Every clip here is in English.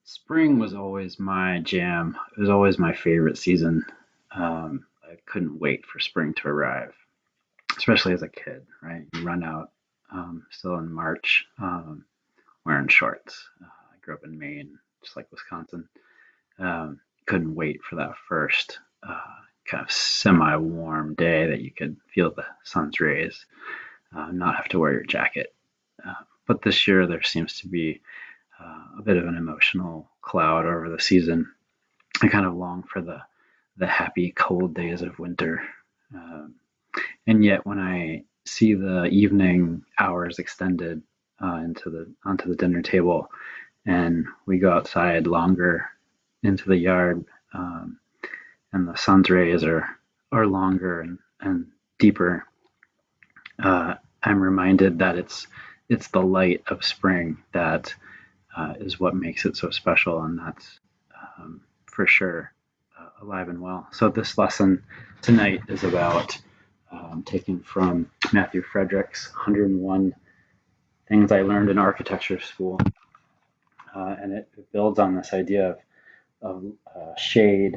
Spring was always my jam. It was always my favorite season. I couldn't wait for spring to arrive, especially as a kid, right? You run out still in March wearing shorts. I grew up in Maine, just like Wisconsin. Couldn't wait for that first kind of semi warm day that you could feel the sun's rays, not have to wear your jacket. But this year there seems to be a bit of an emotional cloud over the season. I kind of long for the happy cold days of winter, um, and yet when I see the evening hours extended into the onto the dinner table, and we go outside longer into the yard, and the sun's rays are longer and deeper, I'm reminded that it's the light of spring that is what makes it so special, and that's for sure alive and well. So this lesson tonight is about taken from Matthew Frederick's 101 Things I Learned in Architecture School, and it builds on this idea of shade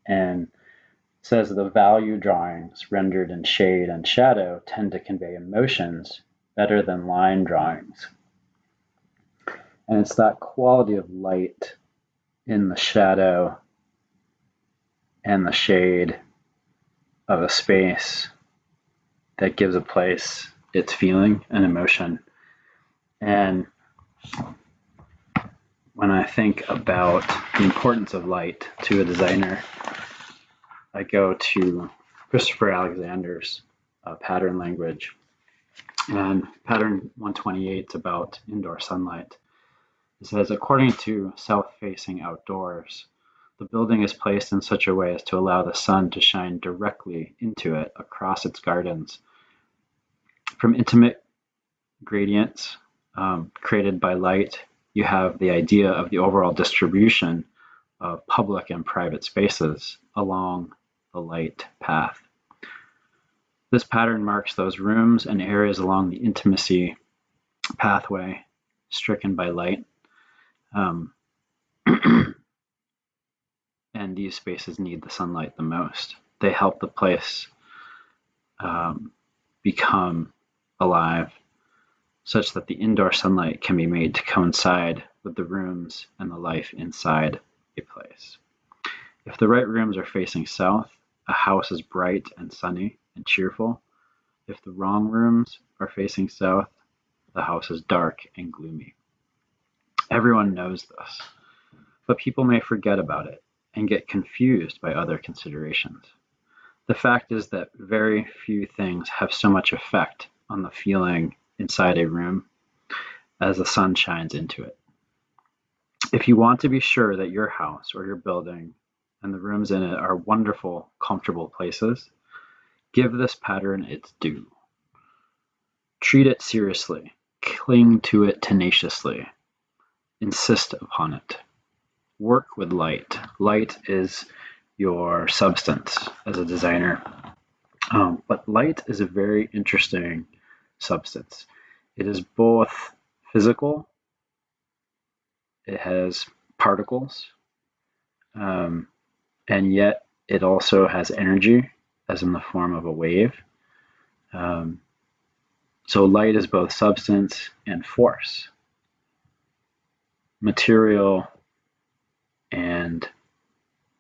and says the value drawings rendered in shade and shadow tend to convey emotions better than line drawings. And it's that quality of light in the shadow and the shade of a space that gives a place its feeling and emotion. And when I think about the importance of light to a designer, I go to Christopher Alexander's pattern language. And pattern 128 is about indoor sunlight. It says, according to south-facing outdoors, the building is placed in such a way as to allow the sun to shine directly into it across its gardens. From intimate gradients created by light, you have the idea of the overall distribution of public and private spaces along the light path. This pattern marks those rooms and areas along the intimacy pathway stricken by light. And these spaces need the sunlight the most. They help the place become alive, such that the indoor sunlight can be made to coincide with the rooms and the life inside a place. If the right rooms are facing south, a house is bright and sunny and cheerful. If the wrong rooms are facing south, the house is dark and gloomy. Everyone knows this, but people may forget about it and get confused by other considerations. The fact is that very few things have so much effect on the feeling inside a room as the sun shines into it. If you want to be sure that your house or your building and the rooms in it are wonderful, comfortable places, give this pattern its due. Treat it seriously, cling to it tenaciously, insist upon it. Work with light. Light is your substance as a designer. But light is a very interesting substance. It is both physical, it has particles, and yet it also has energy, as in the form of a wave. So light is both substance and force, material and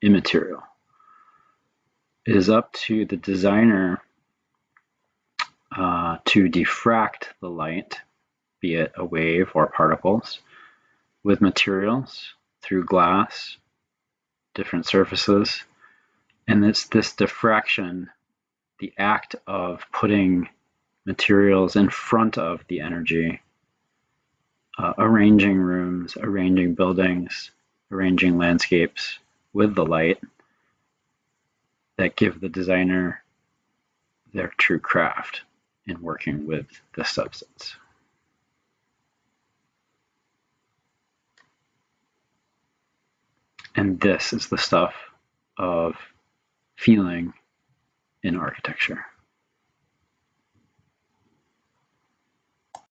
immaterial. It is up to the designer to diffract the light, be it a wave or particles, with materials through glass, different surfaces. And it's this diffraction, the act of putting materials in front of the energy, arranging rooms, arranging buildings, arranging landscapes with the light, that give the designer their true craft in working with the substance. And this is the stuff of feeling in architecture.